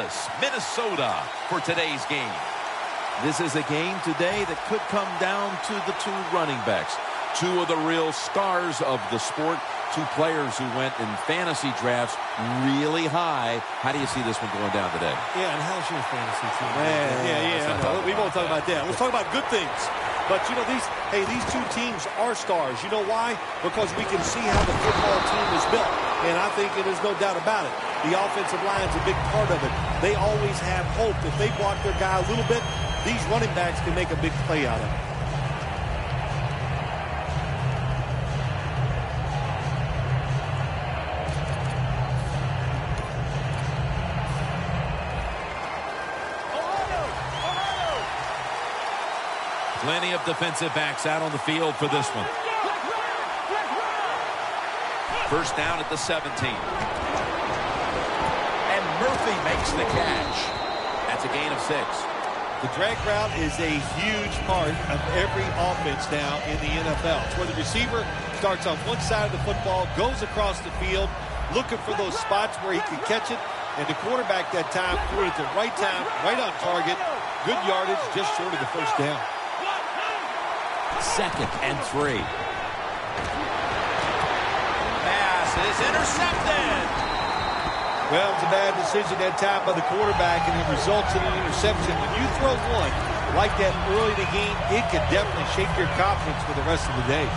Minneapolis, Minnesota for today's game. This is a game today that could come down to the two running backs. Two of the real stars of the sport. Two players who went in fantasy drafts really high. How do you see this one going down today? Yeah, and how's your fantasy team? Yeah. We won't talk about that. Let's talk about good things. But, you know, these two teams are stars. You know why? Because we can see how the football team is built. And I think there's no doubt about it. The offensive line's a big part of it. They always have hope. If they block their guy a little bit, these running backs can make a big play out of it. Plenty of defensive backs out on the field for this one. First down at the 17. And Murphy makes the catch. That's a gain of 6. The drag route is a huge part of every offense now in the NFL. It's where the receiver starts on one side of the football, goes across the field, looking for those spots where he can catch it, and the quarterback that time threw it at the right time, right on target. Good yardage, just short of the first down. 2nd and 3. Pass is intercepted. Well, it's a bad decision that time by the quarterback, and it results in an interception. When you throw one like that early in the game, it can definitely shake your confidence for the rest of the day.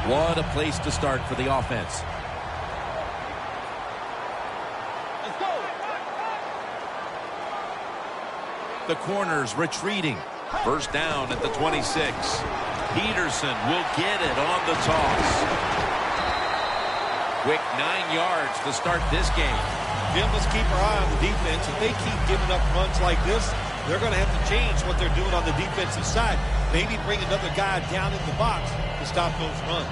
What a place to start for the offense. The corners retreating. First down at the 26. Peterson will get it on the toss. Quick 9 yards to start this game. Jim, let's keep our eye on the defense. If they keep giving up runs like this, they're going to have to change what they're doing on the defensive side. Maybe bring another guy down in the box to stop those runs.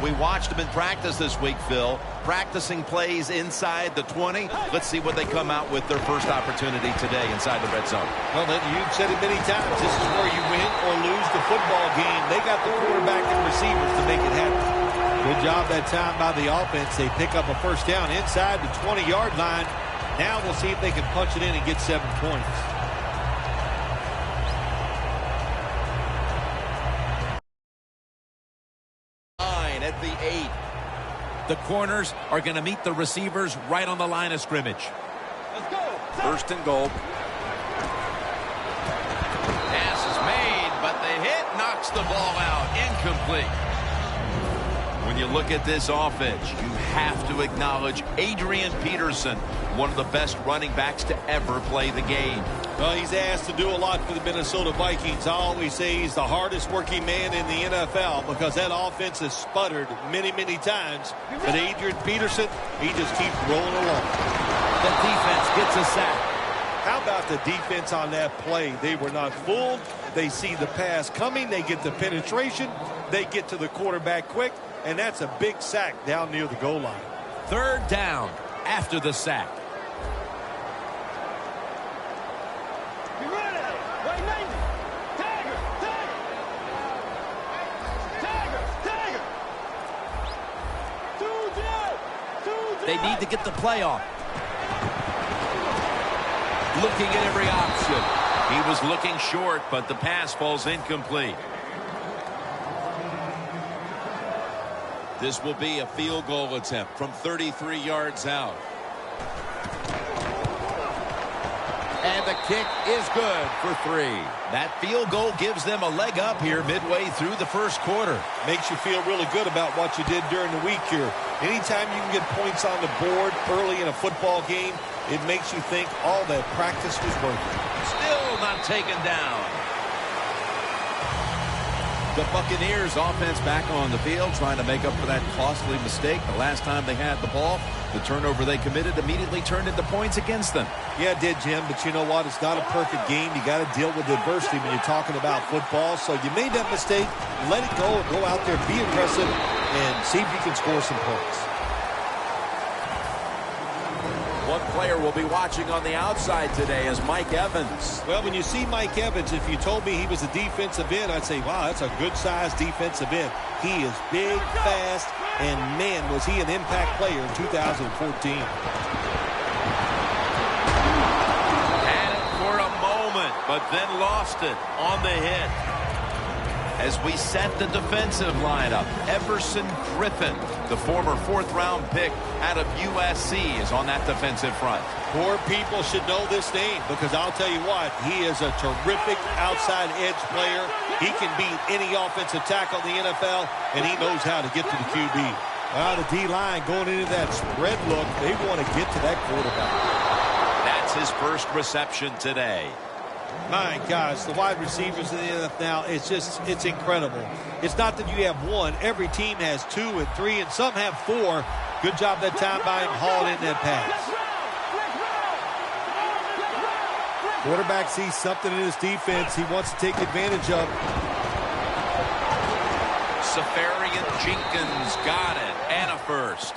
We watched them in practice this week, Phil. Practicing plays inside the 20. Let's see what they come out with their first opportunity today inside the red zone. Well, you've said it many times. This is where you win or lose the football game. They got the quarterback and receivers to make it happen. Good job that time by the offense. They pick up a first down inside the 20-yard line. Now we'll see if they can punch it in and get 7 points. At the 8. The corners are going to meet the receivers right on the line of scrimmage. Let's go. First and goal. Pass is made, but the hit knocks the ball out. Incomplete. When you look at this offense, you have to acknowledge Adrian Peterson, one of the best running backs to ever play the game. Well, he's asked to do a lot for the Minnesota Vikings. I always say he's the hardest working man in the NFL because that offense has sputtered many, many times. But Adrian Peterson, he just keeps rolling along. The defense gets a sack. How about the defense on that play? They were not fooled. They see the pass coming. They get the penetration. They get to the quarterback quick. And that's a big sack down near the goal line. 3rd down after the sack. They need to get the play off. Looking at every option. He was looking short, but the pass falls incomplete. This will be a field goal attempt from 33 yards out. And the kick is good for 3. That field goal gives them a leg up here midway through the first quarter. Makes you feel really good about what you did during the week here. Anytime you can get points on the board early in a football game, it makes you think all that practice was worth it. Still not taken down. The Buccaneers offense back on the field trying to make up for that costly mistake the last time they had the ball. The turnover they committed immediately turned into points against them. Yeah, it did, Jim, but you know what? It's not a perfect game. You got to deal with adversity when you're talking about football. So you made that mistake, let it go, go out there, be aggressive, and see if you can score some points. one player we'll be watching on the outside today is Mike Evans. Well, when you see Mike Evans, if you told me he was a defensive end, I'd say, wow, that's a good-sized defensive end. He is big, fast, and, man, was he an impact player in 2014. Had it for a moment, but then lost it on the hit. As we set the defensive lineup, Everson Griffin, the former fourth-round pick out of USC, is on that defensive front. More people should know this name because I'll tell you what, he is a terrific outside edge player. He can beat any offensive tackle in the NFL, and he knows how to get to the QB. Well, the D-line going into that spread look, they want to get to that quarterback. That's his first reception today. My gosh, the wide receivers in the NFL now, it's incredible. It's not that you have one. Every team has 2 and 3, and some have 4. Good job that time by him hauling in that pass. Quarterback sees something in his defense he wants to take advantage of. Safarian Jenkins got it, and a first.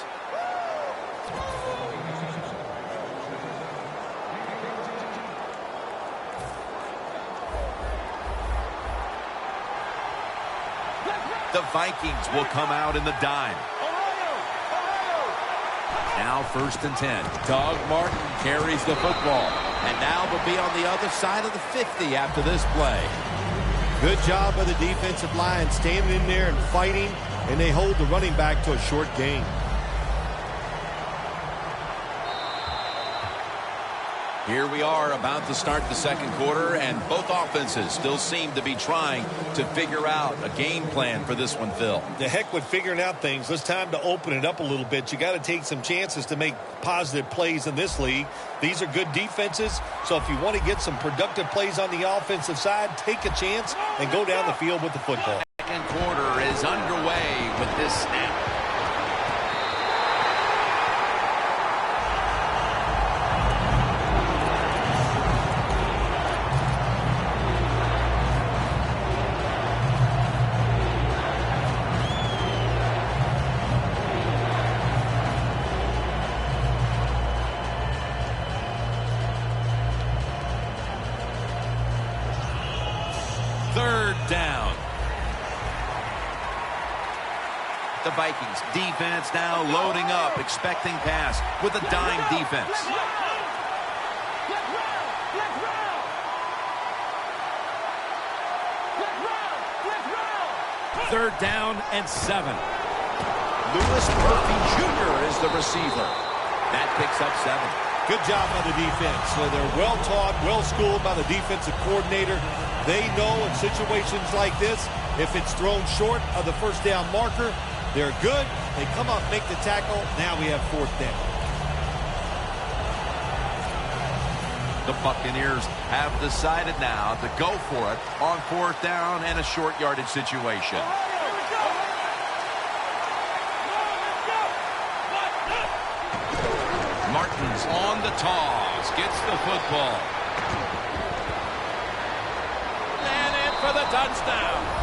The Vikings will come out in the dime. Now 1st and 10. Doug Martin carries the football. And now they'll be on the other side of the 50 after this play. Good job by the defensive line standing in there and fighting, and they hold the running back to a short gain. Here we are about to start the second quarter, and both offenses still seem to be trying to figure out a game plan for this one, Phil. The heck with figuring out things. It's time to open it up a little bit. You got to take some chances to make positive plays in this league. These are good defenses, so if you want to get some productive plays on the offensive side, take a chance and go down the field with the football. Second quarter is underway with this snap. Third down. The Vikings defense now loading up, expecting pass with a dime defense. Third down and 7. Louis Murphy Jr. is the receiver. That picks up 7. Good job by the defense. So they're well-taught, well-schooled by the defensive coordinator. They know in situations like this, if it's thrown short of the first down marker, they're good. They come up, make the tackle. Now we have 4th down. The Buccaneers have decided now to go for it on 4th down and a short yardage situation. Martin's on the toss, gets the football. And in for the touchdown.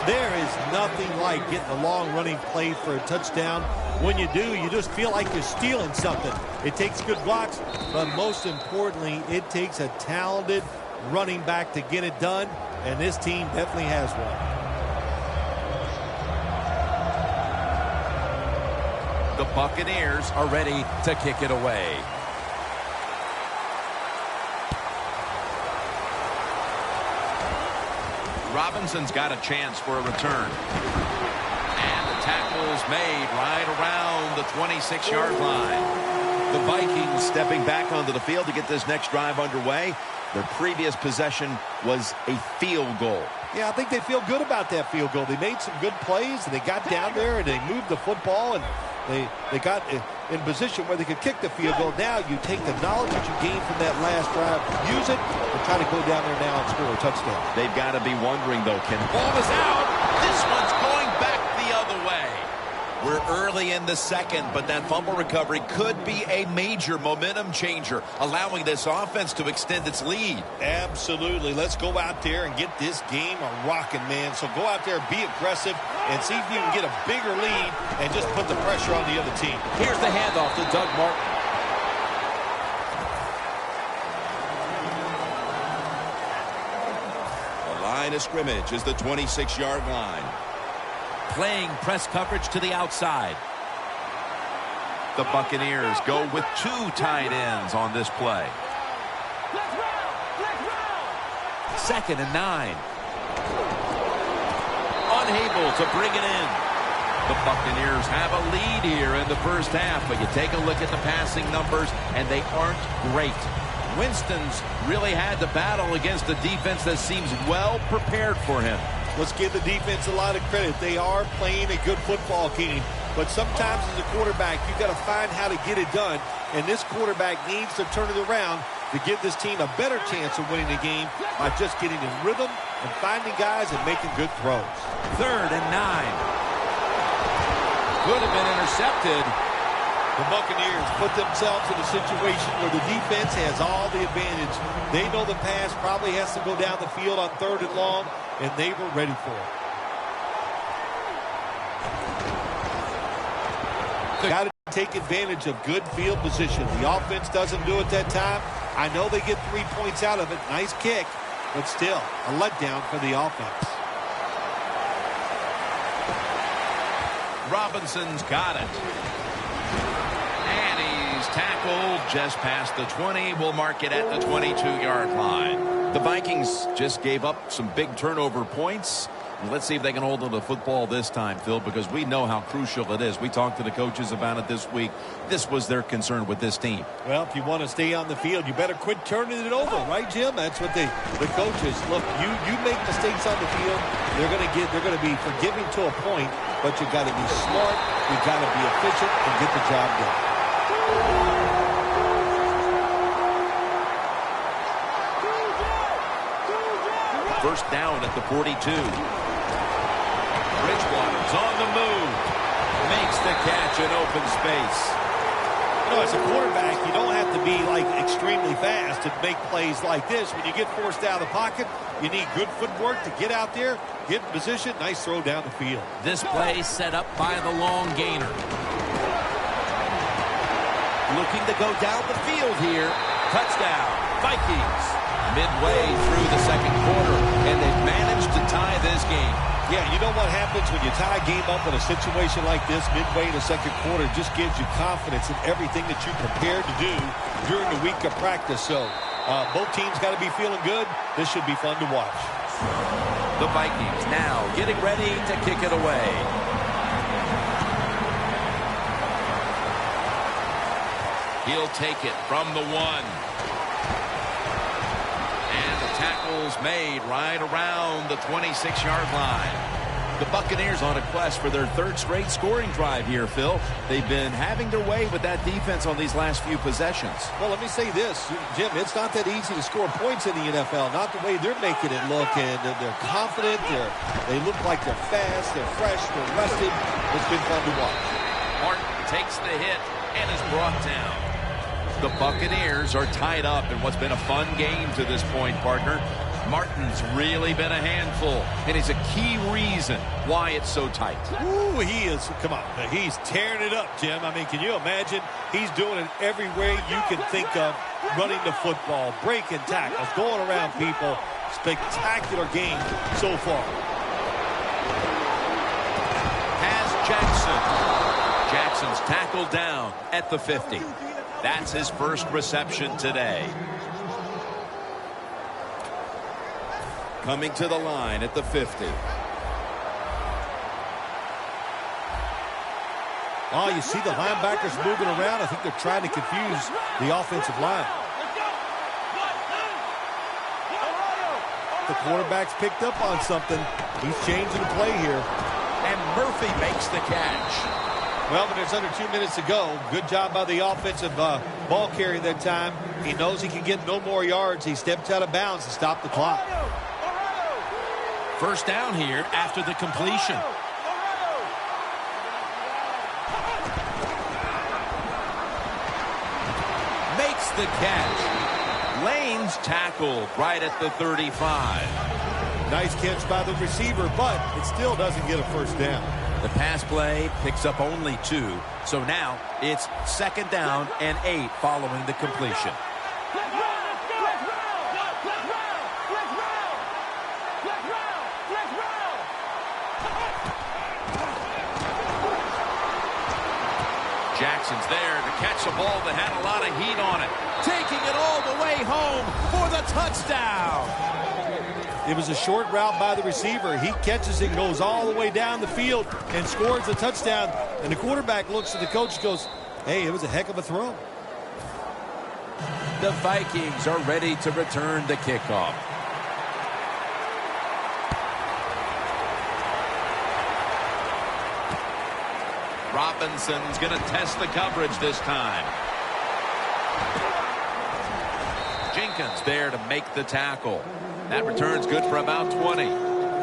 There is nothing like getting a long running play for a touchdown. When you do, you just feel like you're stealing something. It takes good blocks, but most importantly, it takes a talented running back to get it done, and this team definitely has one. The Buccaneers are ready to kick it away. Robinson's got a chance for a return. And the tackle's made right around the 26-yard line. The Vikings stepping back onto the field to get this next drive underway. Their previous possession was a field goal. Yeah, I think they feel good about that field goal. They made some good plays, and they got down there, and they moved the football, and they got in position where they could kick the field goal. Now you take the knowledge that you gained from that last drive, use it, and try to go down there now and score a touchdown. They've got to be wondering, though, Ken. Ball is out. This one's going back the other way. We're early in the second, but that fumble recovery could be a major momentum changer, allowing this offense to extend its lead. Absolutely. Let's go out there and get this game a rocking, man. So go out there, be aggressive, and see if you can get a bigger lead and just put the pressure on the other team. Here's the handoff to Doug Martin. line of scrimmage is the 26-yard line. Playing press coverage to the outside. The Buccaneers go with 2 tight ends on this play. 2nd and 9. Unable to bring it in. The Buccaneers have a lead here in the first half, but you take a look at the passing numbers, and they aren't great. Winston's really had to battle against a defense that seems well prepared for him. Let's give the defense a lot of credit. They are playing a good football game, but sometimes as a quarterback, you've got to find how to get it done, and this quarterback needs to turn it around to give this team a better chance of winning the game by just getting in rhythm and finding guys and making good throws. 3rd and 9. Could have been intercepted. The Buccaneers put themselves in a situation where the defense has all the advantage. They know the pass probably has to go down the field on 3rd and long, and they were ready for it. Got to take advantage of good field position. The offense doesn't do it that time. I know they get 3 points out of it. Nice kick, but still a letdown for the offense. Robinson's got it. And he's tackled just past the 20. We'll mark it at the 22-yard line. The Vikings just gave up some big turnover points. Let's see if they can hold on to the football this time, Phil, because we know how crucial it is. We talked to the coaches about it this week. This was their concern with this team. Well, if you want to stay on the field, you better quit turning it over, right, Jim? That's what the coaches look. You make mistakes on the field, they're going to be forgiving to a point, but you got to be smart, you got to be efficient, and get the job done. First down at the 42. Bridgewater's on the move. Makes the catch in open space. You know, as a quarterback, you don't have to be, like, extremely fast to make plays like this. When you get forced out of the pocket, you need good footwork to get out there, get in position. Nice throw down the field. This play set up by the long gainer. Looking to go down the field here. Touchdown, Vikings. Midway through the second quarter, and they've managed to tie this game. Yeah, you know what happens when you tie a game up in a situation like this midway in the second quarter? Just gives you confidence in everything that you prepared to do during the week of practice. So both teams got to be feeling good. This should be fun to watch. The Vikings now getting ready to kick it away. He'll take it from the 1. Tackles made right around the 26-yard line. The Buccaneers on a quest for their 3rd straight scoring drive here, Phil. They've been having their way with that defense on these last few possessions. Well, let me say this, Jim, it's not that easy to score points in the NFL, not the way they're making it look, and they're confident, they look like they're fast, they're fresh, they're rested. It's been fun to watch. Martin takes the hit and is brought down. The Buccaneers are tied up in what's been a fun game to this point, partner. Martin's really been a handful, and he's a key reason why it's so tight. Ooh, he is. Come on. He's tearing it up, Jim. I mean, can you imagine? He's doing it every way you can think of, running the football, breaking tackles, going around people. Spectacular game so far. Has Jackson. Jackson's tackled down at the 50. That's his first reception today. Coming to the line at the 50. Oh, you see the linebackers moving around. I think they're trying to confuse the offensive line. The quarterback's picked up on something. He's changing the play here. And Murphy makes the catch. Well, but there's under 2 minutes to go. Good job by the offensive ball carrier that time. He knows he can get no more yards. He stepped out of bounds to stop the clock. First down here after the completion. Makes the catch. Lane's tackled right at the 35. Nice catch by the receiver, but it still doesn't get a first down. The pass play picks up only 2. So now it's 2nd down and 8 following the completion. Jackson's there to catch a ball that had a lot of heat on it. Taking it all the way home for the touchdown. It was a short route by the receiver. He catches it, goes all the way down the field, and scores a touchdown. And the quarterback looks at the coach and goes, hey, it was a heck of a throw. The Vikings are ready to return the kickoff. Robinson's going to test the coverage this time. Jenkins there to make the tackle. That return's good for about 20.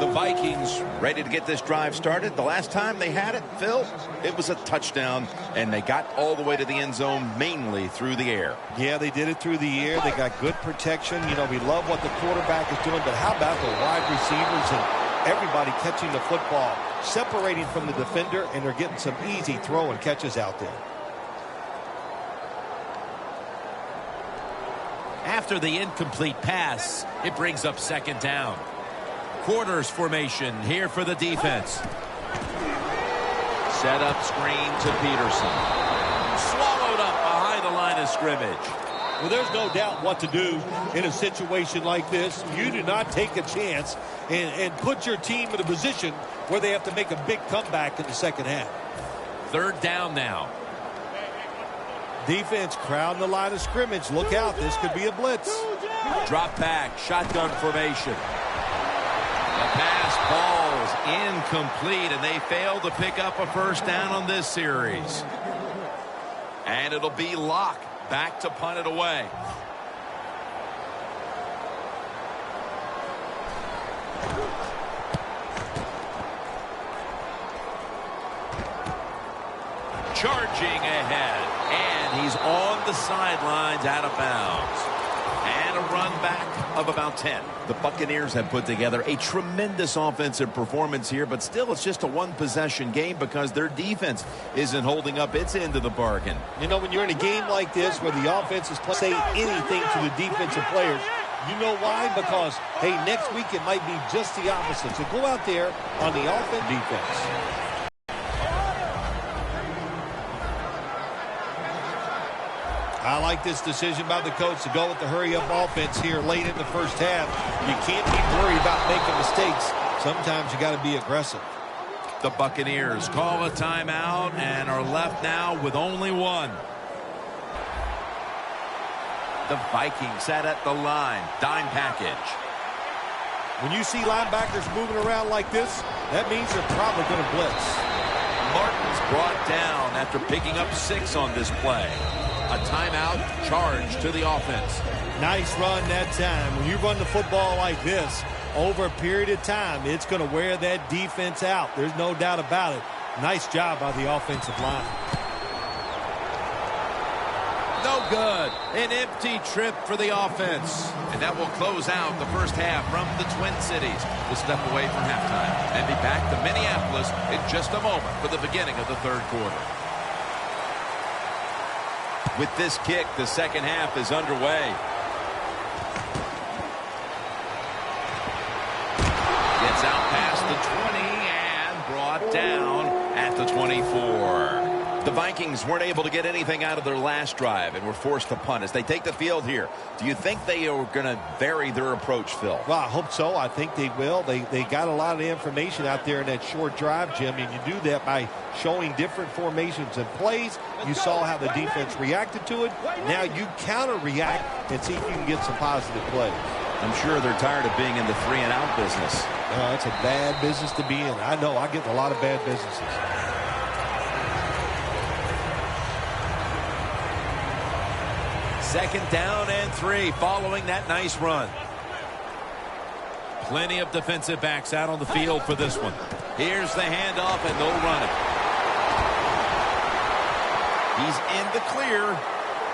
The Vikings ready to get this drive started. The last time they had it, Phil, it was a touchdown, and they got all the way to the end zone mainly through the air. Yeah, they did it through the air. They got good protection. You know, we love what the quarterback is doing, but how about the wide receivers and everybody catching the football, separating from the defender, and they're getting some easy throw and catches out there. After the incomplete pass, it brings up second down. Quarters formation here for the defense. Set up screen to Peterson. Swallowed up behind the line of scrimmage. Well, there's no doubt what to do in a situation like this. You do not take a chance and put your team in a position where they have to make a big comeback in the second half. Third down now. Defense crowding the line of scrimmage. Look out, this could be a blitz. Drop back, shotgun formation. The pass falls incomplete, and they fail to pick up a first down on this series. And it'll be Locke back to punt it away. Charging ahead, and he's on the sidelines out of bounds. And a run back of about 10. The Buccaneers have put together a tremendous offensive performance here, but still it's just a one-possession game because their defense isn't holding up its end of the bargain. You know, when you're in a game like this where the offense is playing, say anything to the defensive players, you know why? Because, hey, next week it might be just the opposite. So go out there on the offense defense. I like this decision by the coach to go with the hurry-up offense here late in the first half. You can't be worried about making mistakes. Sometimes you got to be aggressive. The Buccaneers call a timeout and are left now with only one. The Vikings set at the line. Dime package. When you see linebackers moving around like this, that means they're probably going to blitz. Martin's brought down after picking up 6 on this play. A timeout charge to the offense. Nice run that time. When you run the football like this, over a period of time, it's going to wear that defense out. There's no doubt about it. Nice job by the offensive line. No good. An empty trip for the offense. And that will close out the first half from the Twin Cities. We'll step away from halftime and be back to Minneapolis in just a moment for the beginning of the third quarter. With this kick, the second half is underway. Gets out past the 20 and brought down at the 24. The Vikings weren't able to get anything out of their last drive and were forced to punt as they take the field here. Do you think they are going to vary their approach, Phil? Well, I hope so. I think they will. They got a lot of information out there in that short drive, Jim, and you do that by showing different formations and plays. You saw how the defense reacted to it. Now you counter-react and see if you can get some positive plays. I'm sure they're tired of being in the 3-and-out business. It's a bad business to be in. I know. I get in a lot of bad businesses. Second down and 3 following that nice run. Plenty of defensive backs out on the field for this one. Here's the handoff, and they'll run it. He's in the clear.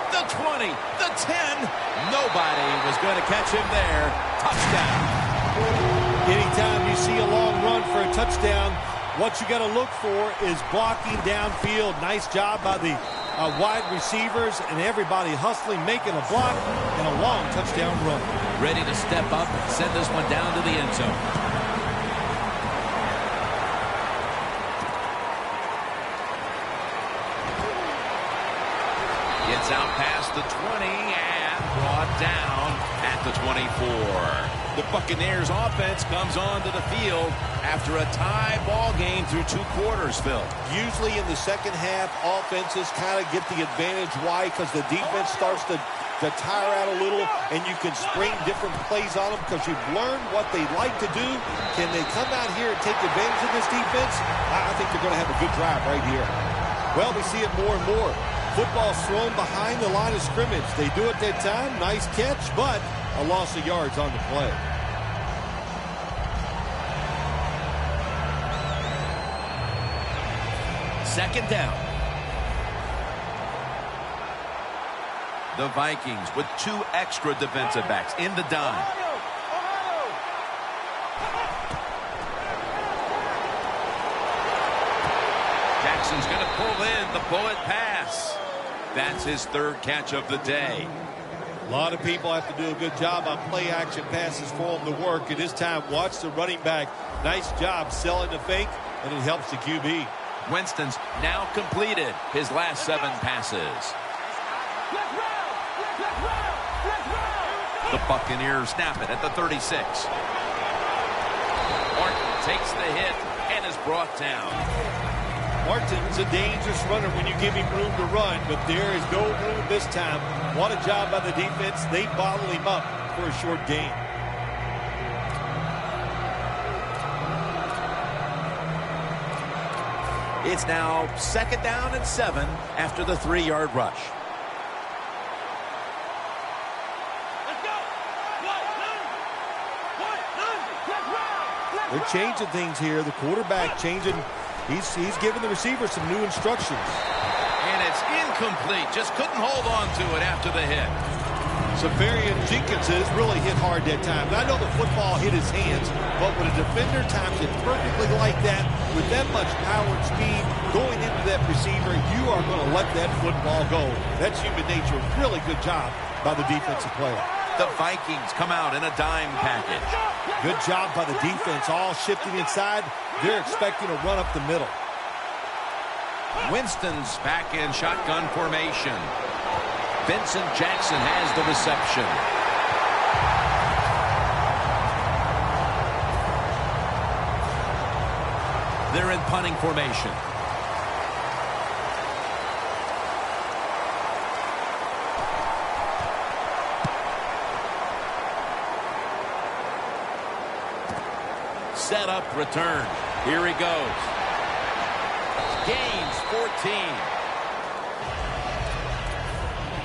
The 20, the 10. Nobody was going to catch him there. Touchdown. Anytime you see a long run for a touchdown, what you got to look for is blocking downfield. Nice job by the wide receivers and everybody hustling, making a block, and a long touchdown run. Ready to step up and send this one down to the end zone. Gets out past the 20 and brought down at the 24. The Buccaneers offense comes onto the field after a tie ball game through 2 quarters, Phil. Usually in the second half, offenses kind of get the advantage. Why? Because the defense starts to tire out a little, and you can spring different plays on them because you've learned what they like to do. Can they come out here and take advantage of this defense? I think they're going to have a good drive right here. Well, we see it more and more. Football's thrown behind the line of scrimmage. They do it that time. Nice catch, but a loss of yards on the play. Second down. The Vikings with 2 extra defensive backs in the dime. Jackson's going to pull in the bullet pass. That's his 3rd catch of the day. A lot of people have to do a good job on play-action passes for him to work. At this time, watch the running back. Nice job selling the fake, and it helps the QB. Winston's now completed his last 7 passes. The Buccaneers snap it at the 36. Martin takes the hit and is brought down. Martin's a dangerous runner when you give him room to run, but there is no room this time. What a job by the defense. They bottle him up for a short gain. It's now 2nd down and 7 after the 3-yard rush. They're changing things here. The quarterback changing. He's giving the receiver some new instructions. And it's incomplete. Just couldn't hold on to it after the hit. Severian Jenkins has really hit hard that time. And I know the football hit his hands, but when a defender times it perfectly like that, with that much power and speed going into that receiver, you are going to let that football go. That's human nature. Really good job by the defensive player. The Vikings come out in a dime package. Good job by the defense, all shifting inside. They're expecting a run up the middle. Winston's back in shotgun formation. Vincent Jackson has the reception. They're in punting formation. Set up, return. Here he goes. Gains 14.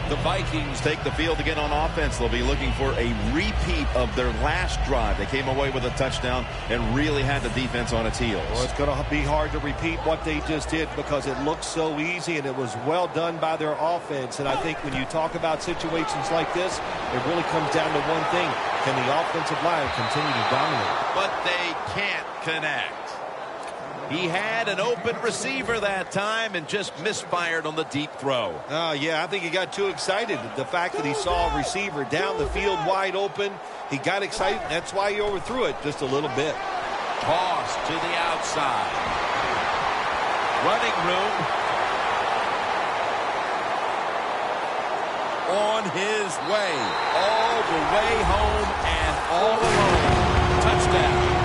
The Vikings take the field again on offense. They'll be looking for a repeat of their last drive. They came away with a touchdown and really had the defense on its heels. Well, it's going to be hard to repeat what they just did because it looked so easy and it was well done by their offense. And I think when you talk about situations like this, it really comes down to one thing. Can the offensive line continue to dominate? But they can't connect. He had an open receiver that time and just misfired on the deep throw. Yeah, I think he got too excited. The fact that he saw a receiver down the field wide open, he got excited. That's why he overthrew it just a little bit. Toss to the outside. Running room. On his way. All the way home and all alone. Touchdown.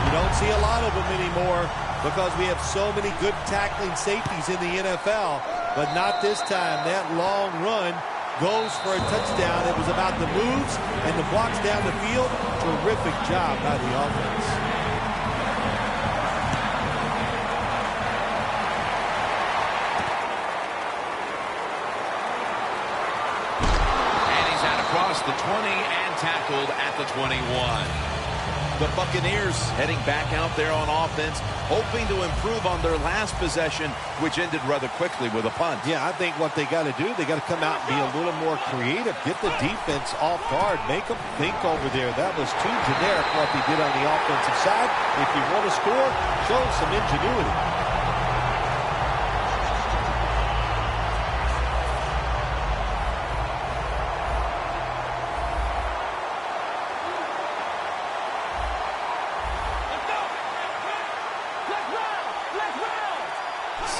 You don't see a lot of them anymore because we have so many good tackling safeties in the NFL, but not this time. That long run goes for a touchdown. It was about the moves and the blocks down the field. Terrific job by the offense. And he's out across the 20 and tackled at the 21. The Buccaneers heading back out there on offense, hoping to improve on their last possession, which ended rather quickly with a punt. Yeah, I think what they got to do, they got to come out and be a little more creative. Get the defense off guard. Make them think over there. That was too generic what they did on the offensive side. If you want to score, show some ingenuity.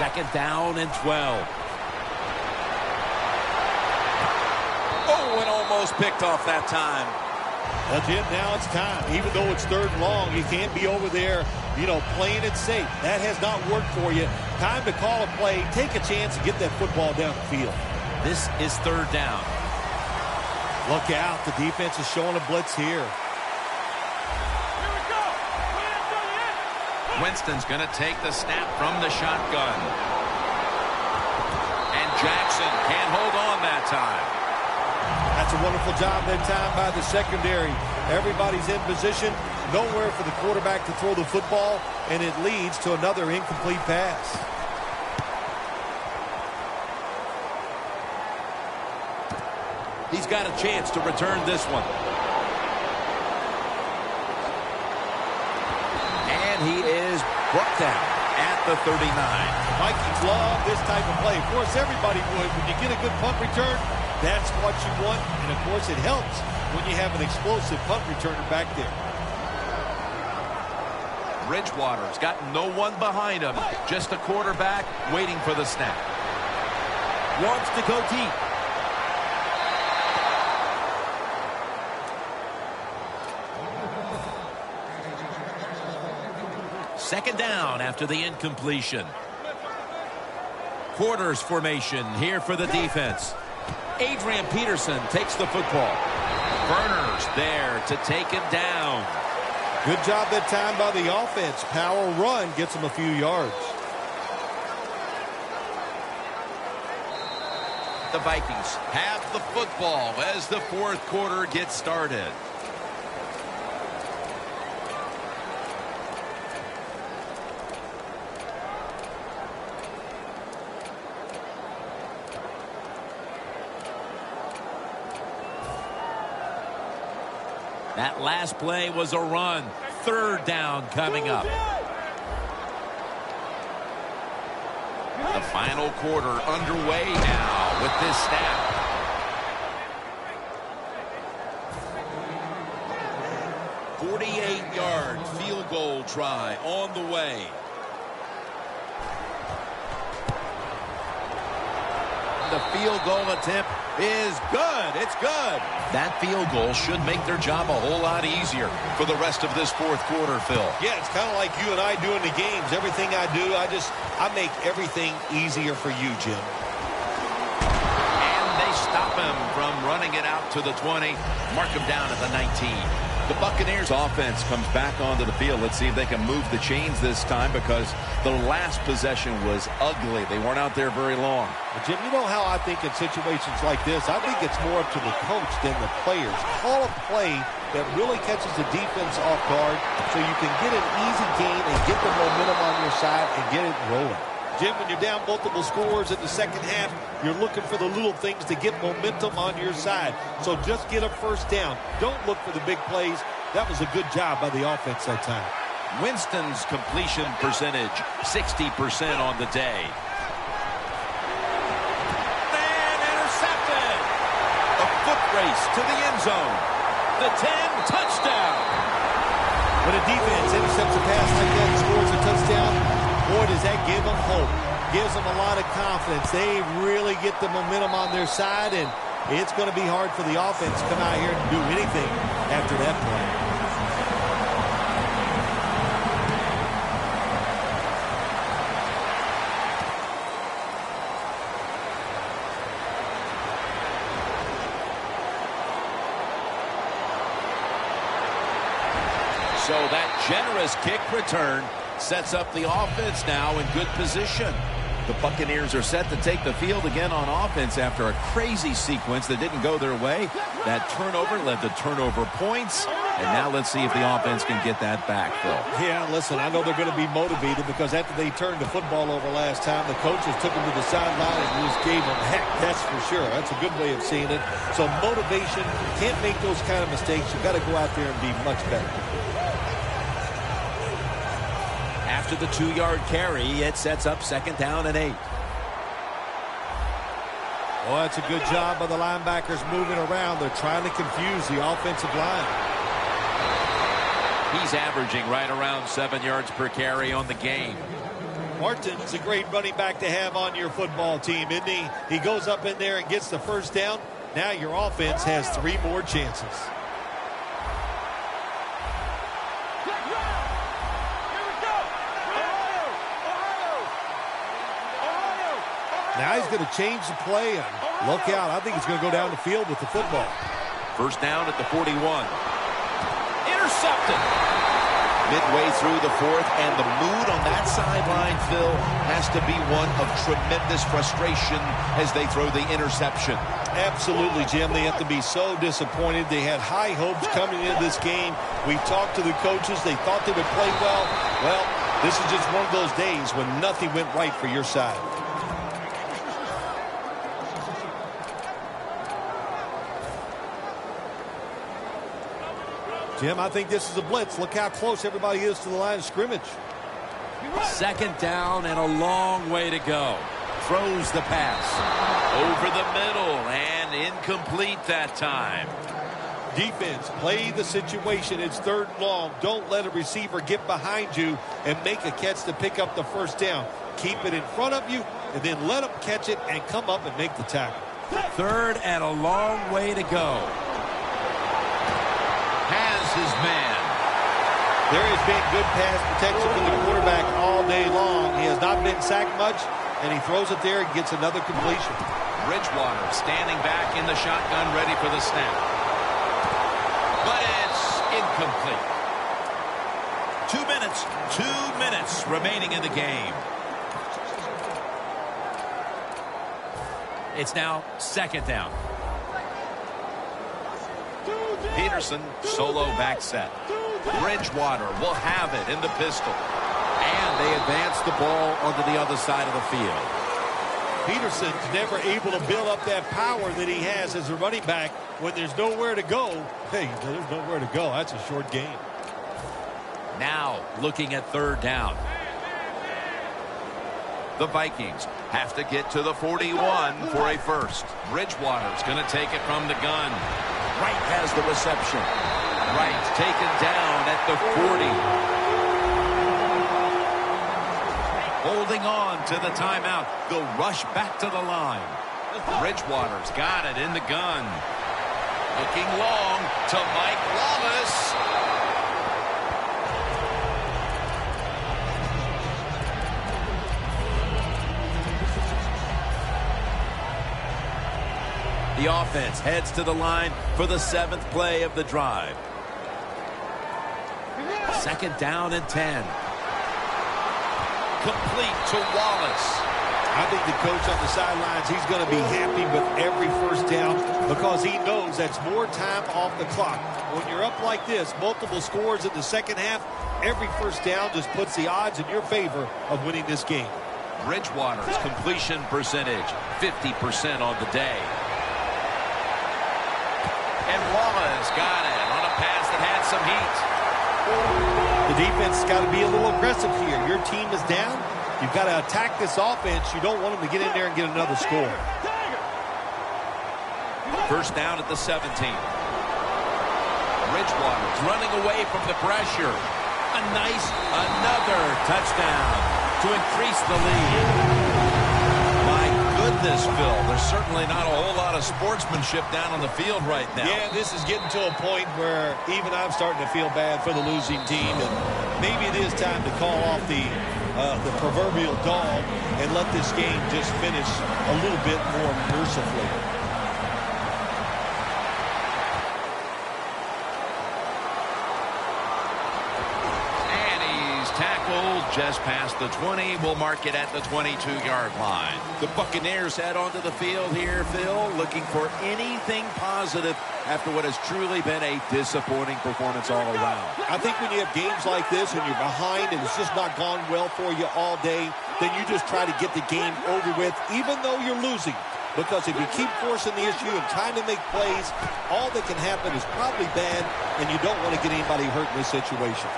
Second down and 12. and almost picked off that time. Well, Jim, now it's time. Even though it's 3rd and long, you can't be over there, playing it safe. That has not worked for you. Time to call a play, take a chance, and get that football down the field. This is 3rd down. Look out. The defense is showing a blitz here. Winston's going to take the snap from the shotgun. And Jackson can't hold on that time. That's a wonderful job that time by the secondary. Everybody's in position. Nowhere for the quarterback to throw the football, and it leads to another incomplete pass. He's got a chance to return this one. And he is brought down at the 39. Vikings love this type of play. Of course, everybody would. When you get a good punt return, that's what you want. And, of course, it helps when you have an explosive punt returner back there. Bridgewater's got no one behind him. Just a quarterback waiting for the snap. Wants to go deep. Second down after the incompletion. Quarters formation here for the defense. Adrian Peterson takes the football. Burners there to take him down. Good job that time by the offense. Power run gets them a few yards. The Vikings have the football as the 4th quarter gets started. That last play was a run. 3rd down coming up. The final quarter underway now with this snap. "48-yard field goal try on the way." The field goal attempt is good. It's good. That field goal should make their job a whole lot easier for the rest of this 4th quarter, Phil. Yeah, it's kind of like you and I do in the games. Everything I do, I make everything easier for you, Jim. And they stop him from running it out to the 20. Mark him down at the 19. The Buccaneers offense comes back onto the field. Let's see if they can move the chains this time, because the last possession was ugly. They weren't out there very long. Well, Jim, you know how I think in situations like this, I think it's more up to the coach than the players. Call a play that really catches the defense off guard so you can get an easy gain and get the momentum on your side and get it rolling. Jim, when you're down multiple scores in the second half, you're looking for the little things to get momentum on your side. So just get a 1st down. Don't look for the big plays. That was a good job by the offense that time. Winston's completion percentage, 60% on the day. And intercepted. A foot race to the end zone. The 10, touchdown. When a defense intercepts a pass like that and scores a touchdown, boy, does that give them hope. Gives them a lot of confidence. They really get the momentum on their side, and it's going to be hard for the offense to come out here and do anything after that play. So that generous kick return sets up the offense now in good position. The Buccaneers are set to take the field again on offense after a crazy sequence that didn't go their way. That turnover led to turnover points. And now let's see if the offense can get that back, Phil. Yeah, listen, I know they're going to be motivated because after they turned the football over last time, the coaches took them to the sideline and just gave them heck, that's for sure. That's a good way of seeing it. So motivation, can't make those kind of mistakes. You've got to go out there and be much better. After the 2-yard carry, it sets up 2nd down and 8. Well, that's a good job by the linebackers moving around. They're trying to confuse the offensive line. He's averaging right around 7 yards per carry on the game. Martin's a great running back to have on your football team, isn't he? He goes up in there and gets the 1st down. Now your offense has 3 more chances. Now he's going to change the play, and look out. I think he's going to go down the field with the football. First down at the 41. Intercepted. Midway through the 4th, and the mood on that sideline, Phil, has to be one of tremendous frustration as they throw the interception. Absolutely, Jim. They have to be so disappointed. They had high hopes coming into this game. We talked to the coaches. They thought they would play well. Well, this is just one of those days when nothing went right for your side. Jim, I think this is a blitz. Look how close everybody is to the line of scrimmage. Second down and a long way to go. Throws the pass. Over the middle and incomplete that time. Defense, play the situation. It's 3rd and long. Don't let a receiver get behind you and make a catch to pick up the first down. Keep it in front of you and then let them catch it and come up and make the tackle. 3rd and a long way to go. Has his man. There has been good pass protection from the quarterback all day long. He has not been sacked much, and he throws it there and gets another completion. Bridgewater standing back in the shotgun, ready for the snap. But it's incomplete. 2 minutes remaining in the game. It's now 2nd down. Peterson, solo back set. Bridgewater will have it in the pistol. And they advance the ball onto the other side of the field. Peterson's never able to build up that power that he has as a running back when there's nowhere to go. Hey, there's nowhere to go. That's a short game. Now looking at 3rd down. The Vikings have to get to the 41 for a first. Bridgewater's going to take it from the gun. Wright has the reception. Wright taken down at the 40. Holding on to the timeout. They'll rush back to the line. Bridgewater's got it in the gun. Looking long to Mike Wallace. The offense heads to the line for the 7th play of the drive. 2nd down and 10. Complete to Wallace. I think the coach on the sidelines, he's going to be happy with every first down because he knows that's more time off the clock. When you're up like this, multiple scores in the second half, every first down just puts the odds in your favor of winning this game. Bridgewater's completion percentage, 50% on the day. And Wallace got it on a pass that had some heat. The defense has got to be a little aggressive here. Your team is down. You've got to attack this offense. You don't want them to get in there and get another score. First down at the 17. Bridgewater's running away from the pressure. Another touchdown to increase the lead. My goodness, Phil, there's certainly not a whole lot of sportsmanship down on the field right now. Yeah, this is getting to a point where even I'm starting to feel bad for the losing team, and maybe it is time to call off the proverbial dog and let this game just finish a little bit more mercifully. Tackled just past the 20. We'll mark it at the 22-yard line. The Buccaneers head onto the field here, Phil, looking for anything positive after what has truly been a disappointing performance all around. I think when you have games like this and you're behind and it's just not gone well for you all day, then you just try to get the game over with, even though you're losing. Because if you keep forcing the issue and trying to make plays, all that can happen is probably bad, and you don't want to get anybody hurt in this situation.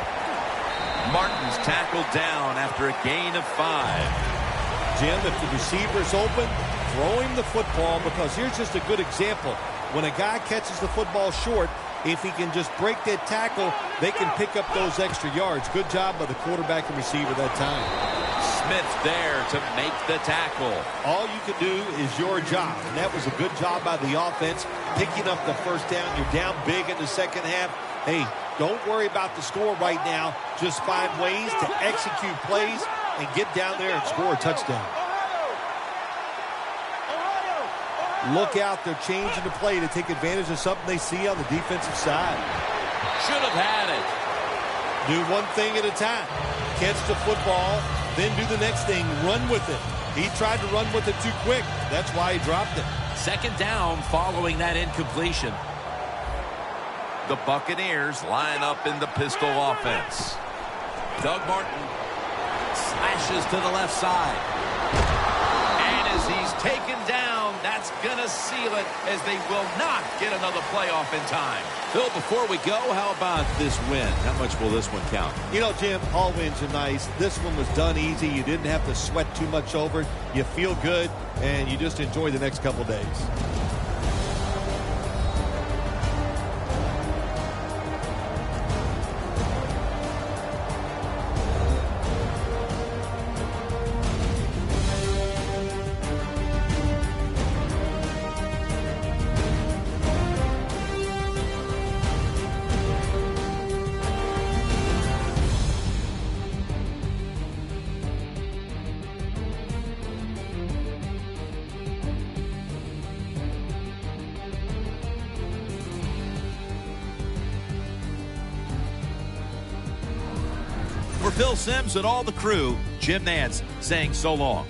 Martin's tackled down after a gain of 5. Jim, if the receiver's open, throw him the football, because here's just a good example. When a guy catches the football short, if he can just break that tackle, they can pick up those extra yards. Good job by the quarterback and receiver that time. Smith there to make the tackle. All you can do is your job, and that was a good job by the offense, picking up the first down. You're down big in the second half. Hey, don't worry about the score right now. Just find ways to execute plays and get down there and score a touchdown. Look out, they're changing the play to take advantage of something they see on the defensive side. Should have had it. Do one thing at a time. Catch the football, then do the next thing, run with it. He tried to run with it too quick. That's why he dropped it. Second down following that incompletion. The Buccaneers line up in the pistol offense. Doug Martin slashes to the left side. And as he's taken down, that's going to seal it as they will not get another playoff in time. Phil, before we go, how about this win? How much will this one count? You know, Jim, all wins are nice. This one was done easy. You didn't have to sweat too much over it. You feel good, and you just enjoy the next couple days. For Phil Simms and all the crew, Jim Nantz saying so long.